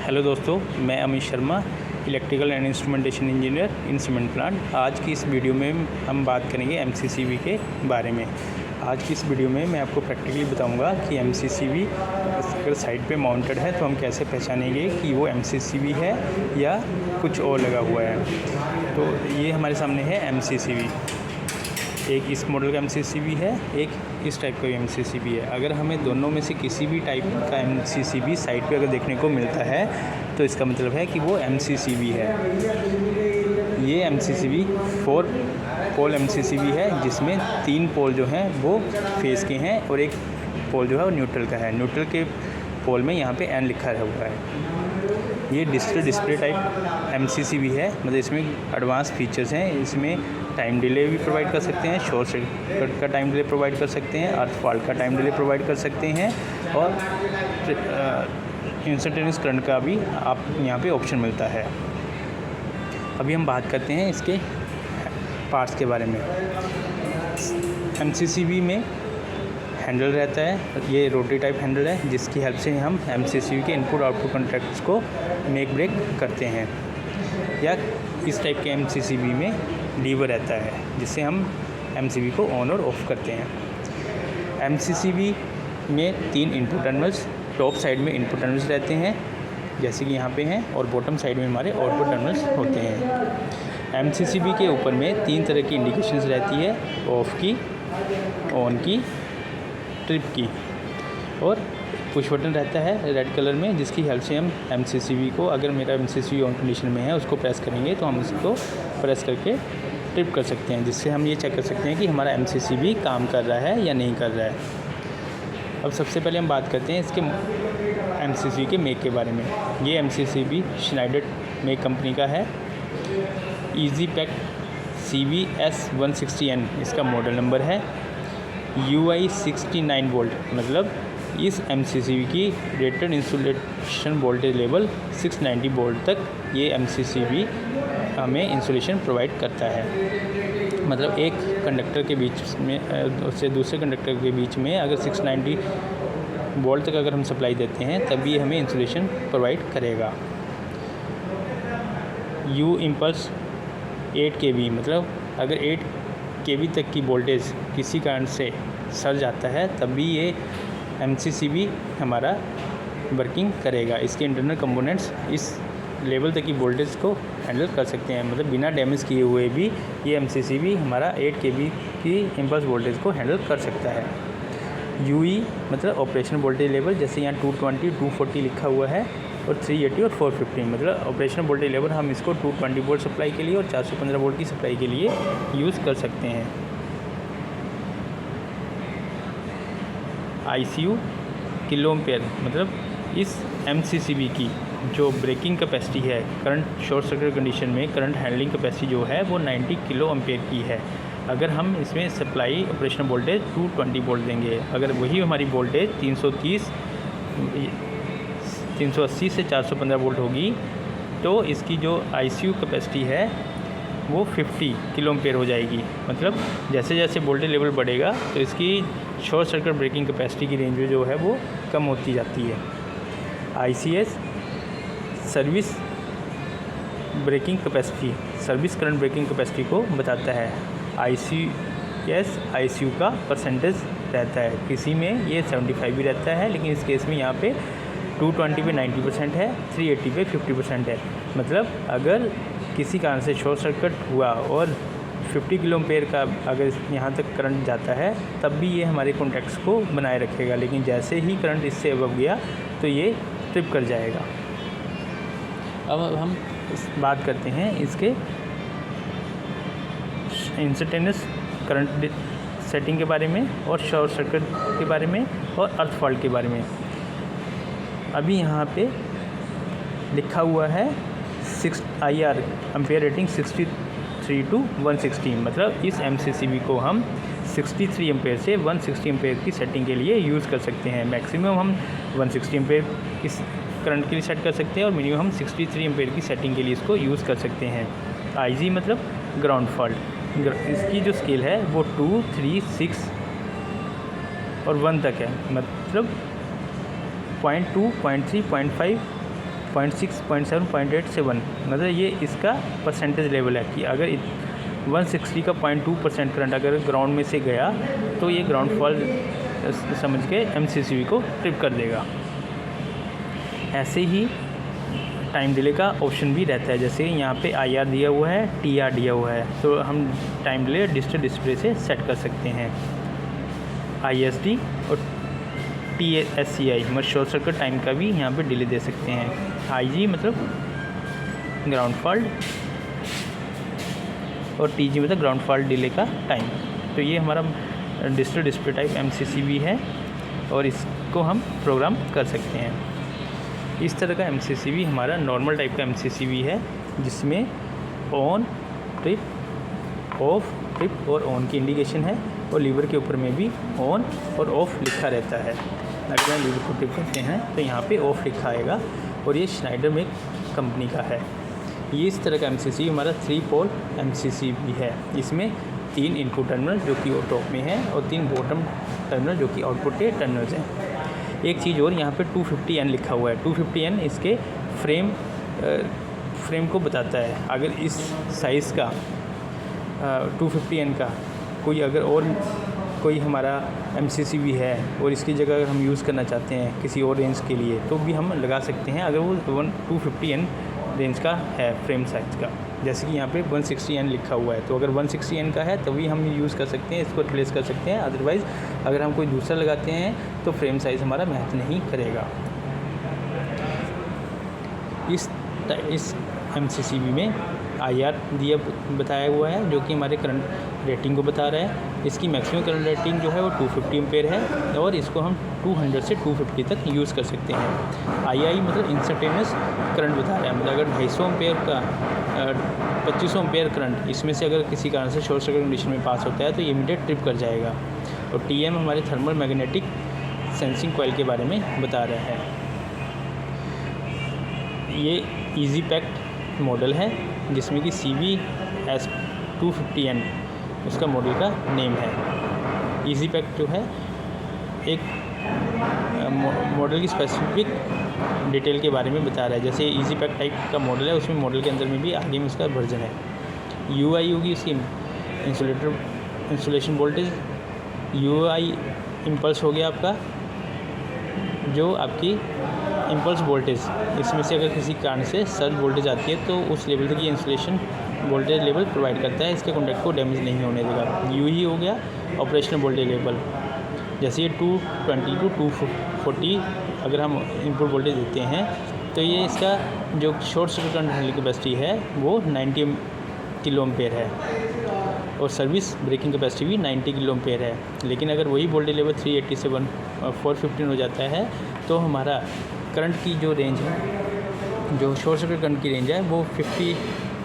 Hello दोस्तों, मैं Amit Sharma, electrical and instrumentation engineer in cement plant. आज की इस वीडियो में हम बात करेंगे एमसीसीबी के बारे में। आज की इस वीडियो में मैं आपको प्रैक्टिकली बताऊंगा कि एमसीसीबी अगर साइड पे माउंटेड है तो हम कैसे पहचानेंगे कि वो एमसीसीबी है या कुछ और लगा हुआ है। तो ये हमारे सामने है एमसीसीबी। एक इस मॉडल का एमसीसीबी है, एक इस टाइप का एमसीसीबी है। अगर हमें दोनों में से किसी भी टाइप का एमसीसीबी साइड पे अगर देखने को मिलता है तो इसका मतलब है कि वो एमसीसीबी है। ये एमसीसीबी 4 पोल एमसीसीबी है, जिसमें 3 पोल जो हैं वो फेस के हैं और एक पोल जो है वो न्यूट्रल का है। न्यूट्रल के पोल में यहाँ पे एन लिखा हुआ है। ये डिस्प्ले टाइप एमसीसीबी है, मतलब इसमें एडवांस फीचर्स हैं। इसमें टाइम डिले भी प्रोवाइड कर सकते हैं, शॉर्ट सर्किट का टाइम डिले प्रोवाइड कर सकते हैं, अर्थ फॉल्ट का टाइम डिले प्रोवाइड कर सकते हैं और इंस्टेंटेनियस करंट का भी आप यहाँ पे ऑप्शन मिलता है। अभी हम बात करते हैं इसके पार्ट्स के बारे में। एमसीसीबी में हैंडल रहता है, ये रोटरी टाइप हैंडल है, जिसकी हेल्प से हम एमसीसीबी के इनपुट आउटपुट कॉन्टैक्ट्स को मेक ब्रेक करते हैं। या इस टाइप के एमसीसीबी में लीवर रहता है, जिससे हम एमसीसीबी को ऑन और ऑफ करते हैं। एमसीसीबी में 3 इनपुट टर्मिनल्स, टॉप साइड में इनपुट टर्मिनल्स रहते हैं जैसे कि यहाँ पे हैं, और बॉटम साइड में हमारे आउटपुट टर्मिनल्स होते हैं। एमसीसीबी के ऊपर में 3 तरह की इंडिकेशंस रहती है, ऑफ की, ऑन की, ट्रिप की, और पुश बटन रहता है रेड कलर में, जिसकी हेल्प से हम एमसीसीबी को, अगर मेरा एमसीसीबी ऑन कंडीशन में है, उसको प्रेस करेंगे तो हम इसको प्रेस करके ट्रिप कर सकते हैं, जिससे हम ये चेक कर सकते हैं कि हमारा एमसीसीबी काम कर रहा है या नहीं कर रहा है। अब सबसे पहले हम बात करते हैं इसके एमसीसीबी के मेक के बारे में। ये एमसीसीबी श्नाइडर मेक कंपनी का है। ईजी पैक CVS 160N इसका मॉडल नंबर है। UI 69 वोल्ट, मतलब इस एमसीसीबी की rated insulation voltage level 690 volt तक ये एमसीसीबी हमें इंसुलेशन प्रोवाइड करता है। मतलब एक कंडक्टर के बीच में उससे दूसरे कंडक्टर के बीच में अगर 690 वोल्ट तक अगर हम सप्लाई देते हैं तब ये हमें इंसुलेशन प्रोवाइड करेगा। U इम्पल्स 8 kV, मतलब अगर 8 kV तक की वोल्टेज किसी कारण से सर जाता है तब भी ये एमसीसीबी हमारा वर्किंग करेगा। इसके इंटरनल कंपोनेंट्स इस लेवल तक की वोल्टेज को हैंडल कर सकते हैं, मतलब बिना डैमेज किए हुए भी ये एमसीसीबी हमारा 8 kV की इम्पल्स वोल्टेज को हैंडल कर सकता है। UE मतलब ऑपरेशन वोल्टेज लेवल, जैसे यहाँ 220, 240 लिखा हुआ है, और 380 और 450, मतलब ऑपरेशन वोल्टेज लेवल हम इसको 220 वोल्ट सप्लाई के लिए और 415 वोल्ट की सप्लाई के लिए यूज़ कर सकते हैं। ICU किलो एम्पेयर, मतलब इस एमसीसीबी की जो ब्रेकिंग कैपेसिटी है, करंट शॉर्ट सर्किट कंडीशन में करंट हैंडलिंग कैपेसिटी जो है वो 90 किलो एम्पेयर की है। अगर हम इसमें सप्लाई ऑपरेशन वोल्टेज 220 वोल्ट देंगे, अगर वही हमारी वोल्टेज 380 से 415 वोल्ट होगी, तो इसकी जो ICU कैपेसिटी है वो 50 किलो एम्पेयर हो जाएगी। मतलब जैसे जैसे वोल्टेज लेवल बढ़ेगा तो इसकी शॉर्ट सर्किट ब्रेकिंग कैपेसिटी की रेंज जो है वो कम होती जाती है। ICS service breaking capacity, service current breaking capacity को बताता है। ICS ICU का परसेंटेज रहता है, किसी में ये 75 भी रहता है, लेकिन इस केस में यहाँ पे 220 पे 90% है, 380 पे 50% है। मतलब अगर किसी कारण से शॉर्ट सर्किट हुआ और 50 किलो एम्पेयर का अगर यहाँ तक करंट जाता है तब भी ये हमारे कॉन्टैक्ट्स को बनाए रखेगा, लेकिन जैसे ही करंट इससे अबव गया तो ये ट्रिप कर जाएगा। अब हम बात करते हैं इसके इंस्टेंटेनियस करंट सेटिंग के बारे में और शॉर्ट सर्किट के बारे में और अर्थ फॉल्ट के बारे में। अभी यहाँ पे लिखा हुआ है IR एम्पेयर रेटिंग 63 to 160, मतलब इस एमसीसीबी को हम 63 एम्पेयर से 160 एम्पेयर की सेटिंग के लिए यूज़ कर सकते हैं। मैक्सिमम हम 160 एम्पेयर की करंट के लिए सेट कर सकते हैं और मिनिमम हम 63 एम्पेयर की सेटिंग के लिए इसको यूज़ कर सकते हैं। IG मतलब ग्राउंड फॉल्ट, इसकी जो स्केल है वो 2, 3, 6 और 1 तक है, मतलब 0.2, 0.3, 0.5, 0.6, 0.7, 0.87, मतलब ये इसका परसेंटेज लेवल है कि अगर 160 का 0.2% करंट अगर ग्राउंड में से गया तो ये ग्राउंड फॉल समझ के एमसीसीबी को ट्रिप कर देगा। ऐसे ही टाइम डिले का ऑप्शन भी रहता है, जैसे यहाँ पे IR दिया हुआ है, TR दिया हुआ है, तो हम टाइम डिले डिजिटल डिस्प्ले से सेट कर सकते हैं। ISD और TSCI मतलब शॉर्ट सर्किट टाइम का भी यहाँ पे डिले दे सकते हैं। IG मतलब ग्राउंड फॉल्ट और TG मतलब ग्राउंड फॉल्ट डिले का टाइम। तो ये हमारा डिजिटल डिस्प्ले टाइप MCCB है और इसको हम प्रोग्राम कर सकते हैं। इस तरह का MCCB हमारा नॉर्मल टाइप का MCCB है, जिसमें ऑन, ट्रिप, ऑफ, ट्रिप और ऑन की इंडिकेशन है और लीवर के ऊपर में भी ऑन और ऑफ लिखा रहता है। अगर हम लीवर को ट्रिप करते हैं तो यहाँ पे ऑफ लिखा आएगा और ये श्नाइडर में कंपनी का है। ये इस तरह का MCCB हमारा 3 पोल MCCB है। इसमें 3 इनपुट टर्मिनल जो कि टॉप में है और 3 बॉटम टर्मिनल जो कि आउटपुट के टर्मिनल्स हैं। एक चीज़ और, यहाँ पे 250N लिखा हुआ है। 250N इसके फ्रेम को बताता है। अगर इस साइज़ का 250N का कोई हमारा MCCB है और इसकी जगह अगर हम यूज़ करना चाहते हैं किसी और रेंज के लिए तो भी हम लगा सकते हैं, अगर वो 250N रेंज का है फ्रेम साइज़ का। जैसे कि यहाँ पे 160N लिखा हुआ है, तो अगर 160N का है तभी हम यूज़ कर सकते हैं, इसको रिप्लेस कर सकते हैं। अदरवाइज़ अगर हम कोई दूसरा लगाते हैं तो फ्रेम साइज़ हमारा मैच नहीं करेगा। इस MCCB में IR बताया हुआ है जो कि हमारे करंट रेटिंग को बता रहा है। इसकी मैक्सिमम करंट रेटिंग जो है वो 250 एम्पेयर है और इसको हम 200 से 250 तक यूज़ कर सकते हैं। II मतलब इंस्टेंटेनियस करंट बता रहा है, मतलब अगर 250 एम्पेयर का 2500 एम्पेयर करंट इसमें से अगर किसी कारण से शॉर्ट सर्किट कंडीशन में पास होता है तो ये इमीडिएट ट्रिप कर जाएगा। और TM हमारे थर्मल मैग्नेटिक सेंसिंग कॉइल के बारे में बता रहा है। ये ईजी पैक्ट मॉडल है जिसमें कि CBS250N उसका मॉडल का नेम है। ईजी पैक्ट जो है एक मॉडल की स्पेसिफिक डिटेल के बारे में बता रहा है। जैसे ईजी पैक्ट टाइप का मॉडल है, उसमें मॉडल के अंदर में भी आगे में उसका वर्जन है। UI होगी उसकी इंसुलेशन वोल्टेज। UI इम्पल्स हो गया आपका, जो आपकी इम्पल्स वोल्टेज, इसमें से अगर किसी कारण से सर्ज वोल्टेज आती है तो उस लेवल तक ये इंसुलेशन वोल्टेज लेवल प्रोवाइड करता है, इसके कॉन्टैक्ट को डैमेज नहीं होने देगा। UE हो गया ऑपरेशनल वोल्टेज लेवल। जैसे ये 220 टू 240 अगर हम इनपुट वोल्टेज देते हैं तो ये इसका जो short circuit current handling capacity है वो 90 किलो एम्पेयर है और सर्विस ब्रेकिंग कैपेसिटी भी 90 किलो एम्पेयर है। लेकिन अगर वही वोल्टेज लेवल 387 और 415 हो जाता है तो हमारा करंट की जो रेंज है, जो शॉर्ट सर्किट करंट की रेंज है वो 50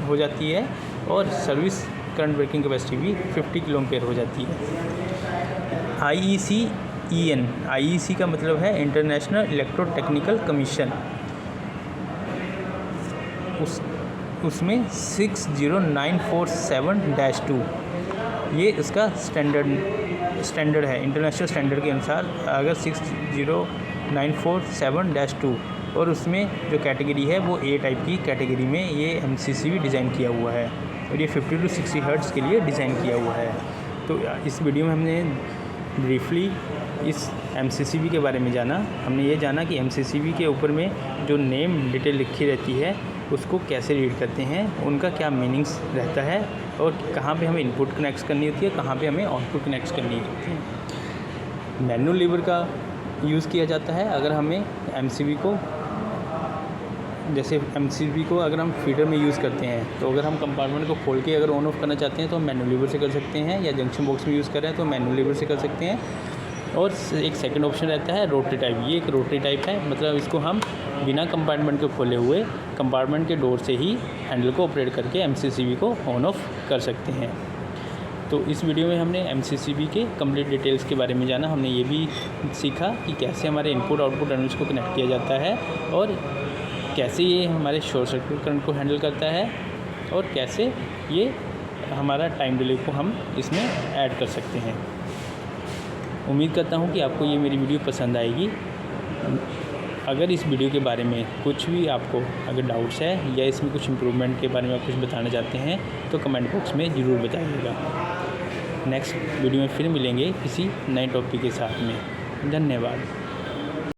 हो जाती है और सर्विस करंट ब्रेकिंग कैपेसिटी भी 50 किलो एम्पेयर हो जाती है। IEC का मतलब है इंटरनेशनल इलेक्ट्रोटेक्निकल कमीशन। उसमें 60947-2 ये इसका स्टैंडर्ड है। इंटरनेशनल स्टैंडर्ड के अनुसार अगर 60947-2 और उसमें जो कैटेगरी है वो A टाइप की कैटेगरी में ये MCCB डिज़ाइन किया हुआ है और ये 50 to 60 हर्ट्ज़ के लिए डिज़ाइन किया हुआ है। तो इस वीडियो में हमने ब्रीफली इस MCCB के बारे में जाना। हमने ये जाना कि MCCB के ऊपर में जो नेम डिटेल लिखी रहती है उसको कैसे रीड करते हैं, उनका क्या मीनिंग्स रहता है और कहाँ पे हमें इनपुट कनेक्ट करनी होती है, कहाँ पे हमें आउटपुट कनेक्ट करनी होती है। मैनुअल लीवर का यूज़ किया जाता है अगर हमें MCCB को अगर हम फीडर में यूज़ करते हैं तो अगर हम कंपार्टमेंट को खोल के अगर ऑन ऑफ करना चाहते हैं तो हम मैनुअल लीवर से कर सकते हैं, या जंक्शन बॉक्स में यूज़ कर रहे हैं तो मैनुअल लीवर से कर सकते हैं। और एक सेकंड ऑप्शन रहता है रोटरी टाइप। ये एक रोटरी टाइप है, मतलब इसको हम बिना कंपार्टमेंट को खोले हुए कंपार्टमेंट के डोर से ही हैंडल को ऑपरेट करके MCCB को ऑन ऑफ कर सकते हैं। तो इस वीडियो में हमने MCCB के कंप्लीट डिटेल्स के बारे में जाना। हमने ये भी सीखा कि कैसे हमारे इनपुट आउटपुट टर्मिनल्स को कनेक्ट किया जाता है और कैसे ये हमारे शॉर्ट सर्किट करंट को हैंडल करता है और कैसे ये हमारा टाइम डिले को हम इसमें ऐड कर सकते हैं। उम्मीद करता हूँ कि आपको ये मेरी वीडियो पसंद आएगी। अगर इस वीडियो के बारे में कुछ भी आपको अगर डाउट्स है या इसमें कुछ इम्प्रूवमेंट के बारे में आप कुछ बताना चाहते हैं तो कमेंट बॉक्स में ज़रूर बताइएगा। नेक्स्ट वीडियो में फिर मिलेंगे किसी नए टॉपिक के साथ में। धन्यवाद।